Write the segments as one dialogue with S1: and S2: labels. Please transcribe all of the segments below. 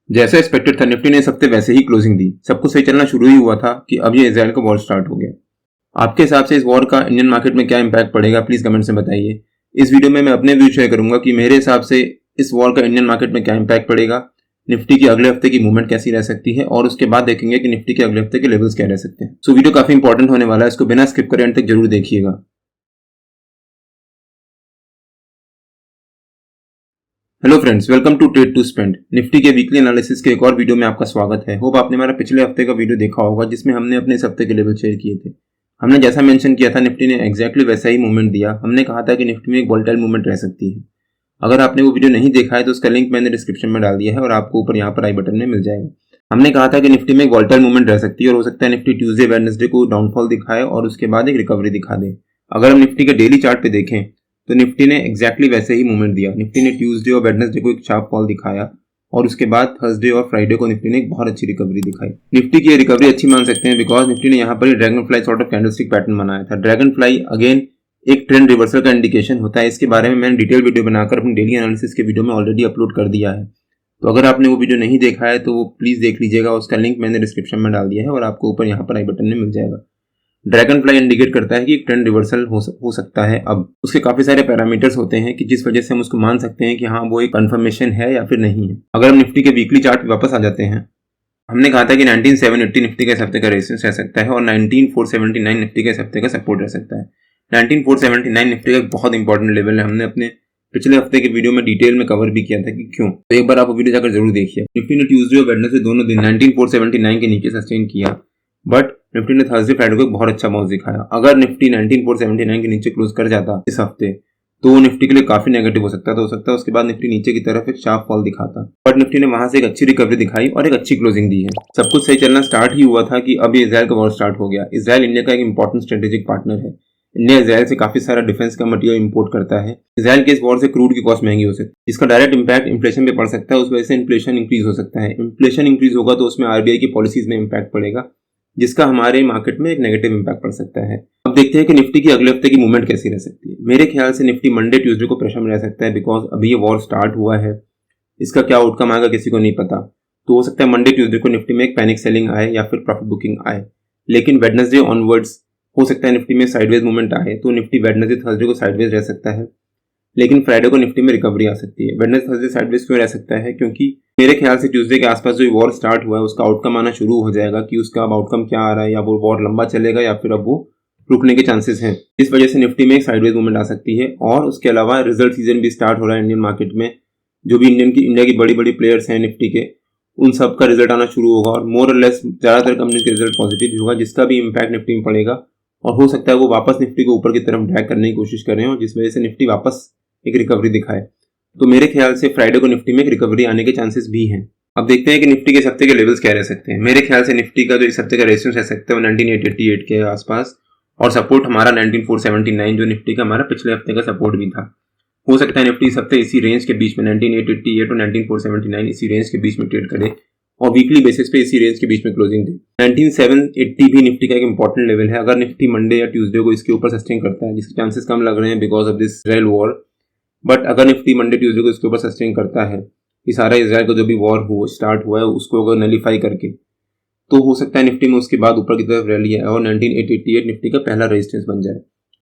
S1: जैसे एक्सपेक्टेड था निफ्टी ने इस हफ्ते वैसे ही क्लोजिंग दी। सब कुछ सही चलना शुरू ही हुआ था कि अब ये इजराइल का वॉर स्टार्ट हो गया। आपके हिसाब से इस वॉर का इंडियन मार्केट में क्या इंपैक्ट पड़ेगा, प्लीज कमेंट में बताइए। इस वीडियो में मैं अपने व्यू शेयर करूंगा कि मेरे हिसाब से इस वॉर का इंडियन मार्केट में क्या इंपैक्ट पड़ेगा, निफ्टी की अगले हफ्ते की मूवमेंट कैसी रह सकती है और उसके बाद देखेंगे कि निफ्टी के अगले हफ्ते के लेवल्स क्या रह सकते हैं। सो वीडियो काफी इंपॉर्टेंट होने वाला है, इसको बिना स्किप करे एंड तक जरूर देखिएगा। Hello friends, welcome to trade to spend. Nifty के वीकली एनालिसिस के एक और वीडियो में आपका स्वागत है। होप आपने हमारा पिछले हफ्ते का वीडियो देखा होगा जिसमें हमने अपने इस हफ्ते के लेवल शेयर किए थे। हमने जैसा मेंशन किया था निफ्टी ने एग्जैक्टली वैसा ही मूवमेंट दिया। हमने कहा था कि निफ्टी में एक वोलेटाइल मूवमेंट रह सकती है। अगर आपने वो वीडियो नहीं देखा है तो उसका लिंक मैंने डिस्क्रिप्शन में डाल दिया है और आपको ऊपर यहाँ पर आई बटन में मिल जाएगा। हमने कहा था कि निफ्टी में एक वोलेटाइल मूवमेंट रह सकती है और हो सकता है निफ्टी ट्यूसडे वेडनेसडे को डाउनफॉल दिखाए और उसके बाद एक रिकवरी दिखा दे। अगर हम निफ्टी के डेली चार्ट पे देखें तो निफ्टी ने एग्जैक्टली वैसे ही मूवमेंट दिया। निफ्टी ने ट्यूसडे और वेडनेसडे को एक शार्प फॉल दिखाया और उसके बाद थर्सडे और फ्राइडे को निफ्टी ने एक बहुत अच्छी रिकवरी दिखाई। निफ्टी की ये रिकवरी अच्छी मान सकते हैं बिकॉज निफ्टी ने यहाँ पर dragon fly sort of candlestick pattern बनाया था। ड्रैगन फ्लाई अगेन एक ट्रेंड रिवर्सल का इंडिकेशन होता है। इसके बारे में मैंने डिटेल वीडियो बनाकर अपनी डेली एनालिसिस के वीडियो में ऑलरेडी अपलोड कर दिया है। तो अगर आपने वो वीडियो नहीं देखा है तो वो प्लीज देख लीजिएगा। उसका लिंक मैंने डिस्क्रिप्शन में डाल दिया है और आपको ऊपर यहाँ पर आई बटन में मिल जाएगा। ड्रैगन फ्लाई इंडिकेट करता है कि एक ट्रेंड रिवर्सल हो सकता है। अब उसके काफी सारे पैरामीटर्स होते हैं कि जिस वजह से हम उसको मान सकते हैं कि हाँ वो एक कंफर्मेशन है या फिर नहीं है। अगर हम निफ्टी के वीकली चार्ट पे वापस आ जाते हैं, हमने कहा था कि 19780 निफ्टी के इस हफ्ते का रेजिस्टेंस रह सकता है और 19479 निफ्टी के इस हफ्ते का सपोर्ट रह सकता है। 19479 निफ्टी का एक बहुत इंपॉर्टेंट लेवल है। हमने अपने पिछले हफ्ते के वीडियो में डिटेल में कवर भी किया था कि क्यों। तो एक बार आप वीडियो जाकर जरूर देखिए। निफ्टी ने ट्यूसडे और वेडनेसडे दोनों दिन 19479 के नीचे सस्टेन किया, बट निफ्टी ने थर्सडे फ्राइडे को एक बहुत अच्छा बाउंस दिखाया। अगर निफ्टी 19479 के नीचे क्लोज कर जाता इस हफ्ते तो वो निफ्टी के लिए काफी नेगेटिव हो सकता था। उसके बाद निफ्टी नीचे की तरफ एक शार्प फॉल दिखाता, बट निफ्टी ने वहां से एक अच्छी रिकवरी दिखाई और एक अच्छी क्लोजिंग दी है। सब कुछ सही चलना स्टार्ट ही हुआ था कि अब ये इजराइल का वॉर स्टार्ट हो गया। इजराइल इंडिया का एक इंपॉर्टेंट स्ट्रेटेजिक पार्टनर है। इंडिया इजराइल से काफी सारा डिफेंस का मटेरियल इंपोर्ट करता है। इजराइल के इस वॉर से क्रूड की कॉस्ट महंगी हो सकती है। इसका डायरेक्ट इंपैक्ट इन्फ्लेशन पे पड़ सकता है। उस वजह से इन्फ्लेशन इंक्रीज हो सकता है। इन्फ्लेशन इंक्रीज होगा तो उसमें आरबीआई की पॉलिसीज में इंपैक्ट पड़ेगा, जिसका हमारे मार्केट में एक नेगेटिव इंपैक्ट पड़ सकता है। अब देखते हैं कि निफ्टी की अगले हफ्ते की मूवमेंट कैसी रह सकती है। मेरे ख्याल से निफ्टी मंडे ट्यूसडे को प्रेशर में रह सकता है बिकॉज अभी ये वॉर स्टार्ट हुआ है। इसका क्या आउटकम आएगा किसी को नहीं पता। तो हो सकता है मंडे ट्यूसडे को निफ्टी में एक पैनिक सेलिंग आए या फिर प्रॉफिट बुकिंग आए। लेकिन वेडनेसडे ऑनवर्ड्स हो सकता है निफ्टी में साइडवेज मूवमेंट आए, तो निफ्टी वेडनेसडे थर्सडे को साइडवेज रह सकता है। लेकिन फ्राइडे को निफ्टी में रिकवरी आ सकती है। वेडनेसडे थर्सडे साइडवेज क्यों रह सकता है? क्योंकि मेरे ख्याल से ट्यूसडे के आसपास जो वॉर स्टार्ट हुआ है उसका आउटकम आना शुरू हो जाएगा कि उसका अब आउटकम क्या आ रहा है, या वो वॉर लंबा चलेगा या फिर अब वो रुकने के चांसेस हैं। इस वजह से निफ्टी में एक साइडवेज मूवमेंट आ सकती है। और उसके अलावा रिजल्ट सीजन भी स्टार्ट हो रहा है इंडियन मार्केट में। जो भी इंडिया की बड़ी बड़ी प्लेयर्स हैं निफ्टी के, उन सब का रिजल्ट आना शुरू होगा और मोर और लेस ज्यादातर कंपनी के रिजल्ट पॉजिटिव होगा, जिसका भी इंपैक्ट निफ्टी में पड़ेगा। और हो सकता है वो वापस निफ्टी को ऊपर की तरफ ड्रैग करने की कोशिश कर रहे हैं और जिस वजह से निफ्टी वापस एक रिकवरी दिखाए। तो मेरे ख्याल से फ्राइडे को निफ्टी में एक रिकवरी आने के चांसेस भी हैं। अब देखते हैं कि निफ्टी के इस हफ्ते के लेवल्स क्या रह सकते हैं। मेरे ख्याल से निफ्टी का जो इस हफ्ते का रेजिस्टेंस रह सकता है वो 19888 के आसपास और सपोर्ट हमारा 19479 जो निफ्टी का हमारा पिछले हफ्ते का सपोर्ट भी था। हो सकता है निफ्टी इस हफ्ते इसी रेंज के बीच में 19888 और 19479 इसी रेंज के बीच में ट्रेड करे और वीकली बेसिस पे इसी रेंज के बीच में क्लोजिंग दे। 19780 भी निफ्टी का एक इंपॉर्टेंट लेवल है। अगर निफ्टी मंडे या ट्यूसडे को इसके ऊपर सस्टेन करता है, जिसके चांसेस कम लग रहे हैं because of this Israel war, but अगर निफ्टी मंडे ट्यूसडे को इसके ऊपर सस्टेन करता है, कि सारा इजराइल का जो भी वॉर स्टार्ट हुआ है उसको अगर नलीफाई करके, तो हो सकता है निफ्टी में उसके बाद ऊपर की तरफ रैली है और 19888 निफ्टी का पहला रेजिस्टेंस बन जाए।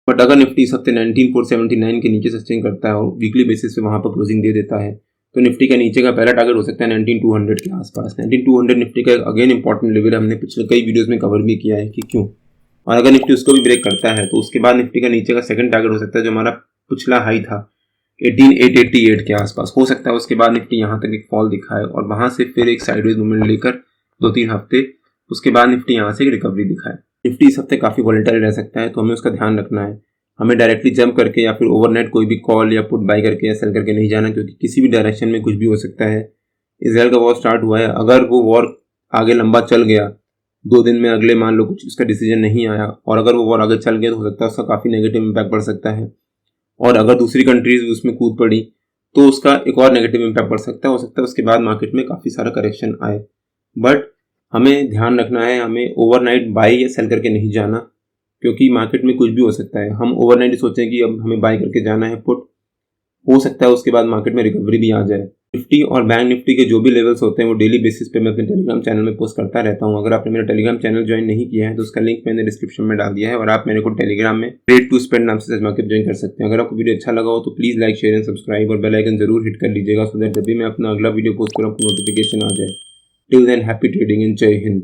S1: बट अगर निफ्टी इस हफ्ते 19479 के नीचे सस्टेन करता है और वीकली बेसिस पे वहां पर क्लोजिंग दे देता है, तो निफ्टी का नीचे का पहला टारगेट हो सकता है 19200 के आसपास। 19200 निफ्टी का अगेन इंपॉर्टेंट लेवल है। हमने पिछले कई वीडियोस में कवर भी किया है कि क्यों। और अगर निफ्टी उसको भी ब्रेक करता है तो उसके बाद निफ्टी का नीचे का सेकंड टारगेट हो सकता है जो हमारा पिछला हाई था 18888 के आसपास। हो सकता है उसके बाद निफ्टी यहाँ तक एक फॉल दिखाए और वहां से फिर एक साइडवेज मूवमेंट लेकर 2-3 हफ्ते उसके बाद निफ्टी यहाँ से एक रिकवरी दिखाए। निफ्टी इस हफ्ते काफी वोलेटाइल रह सकता है, तो हमें उसका ध्यान रखना है। हमें डायरेक्टली जंप करके या फिर ओवरनाइट कोई भी कॉल या पुट बाय करके या सेल करके नहीं जाना, क्योंकि किसी भी डायरेक्शन में कुछ भी हो सकता है। इजराइल का वॉर स्टार्ट हुआ है, अगर वो वॉर आगे लंबा चल गया 2 दिन में, अगले मान लो कुछ उसका डिसीजन नहीं आया और अगर वो वॉर आगे चल गया तो हो सकता है उसका काफी नेगेटिव इंपैक्ट पड़ सकता है। और अगर दूसरी कंट्रीज भी उसमें कूद पड़ी तो उसका एक और नेगेटिव इंपैक्ट पड़ सकता है। हो सकता है उसके बाद मार्केट में काफी सारा करेक्शन आए। बट हमें ध्यान रखना है, हमें ओवरनाइट बाय या सेल करके नहीं जाना, क्योंकि मार्केट में कुछ भी हो सकता है। हम ओवरनाइट सोचें कि अब हमें बाय करके जाना है पुट, हो सकता है उसके बाद मार्केट में रिकवरी भी आ जाए। निफ्टी और बैंक निफ्टी के जो भी लेवल्स होते हैं वो डेली बेसिस पे मैं अपने टेलीग्राम चैनल में पोस्ट करता रहता हूँ। अगर आपने मेरा टेलीग्राम चैनल ज्वाइन नहीं किया है तो उसका लिंक मैंने डिस्क्रिप्शन में डाल दिया है और आप मेरे को टेलीग्राम में ट्रेड टू स्पेंड नाम से आजमा के ज्वाइन कर सकते हैं। अगर आपको वीडियो अच्छा लगा हो तो please like, share and subscribe और बेल आइकन जरूर हिट कर लीजिएगा, सो दैट जब भी मैं अपना अगला वीडियो पोस्ट करूँ आपको नोटिफिकेशन आ जाए। Till than happy trading and जय हिंद।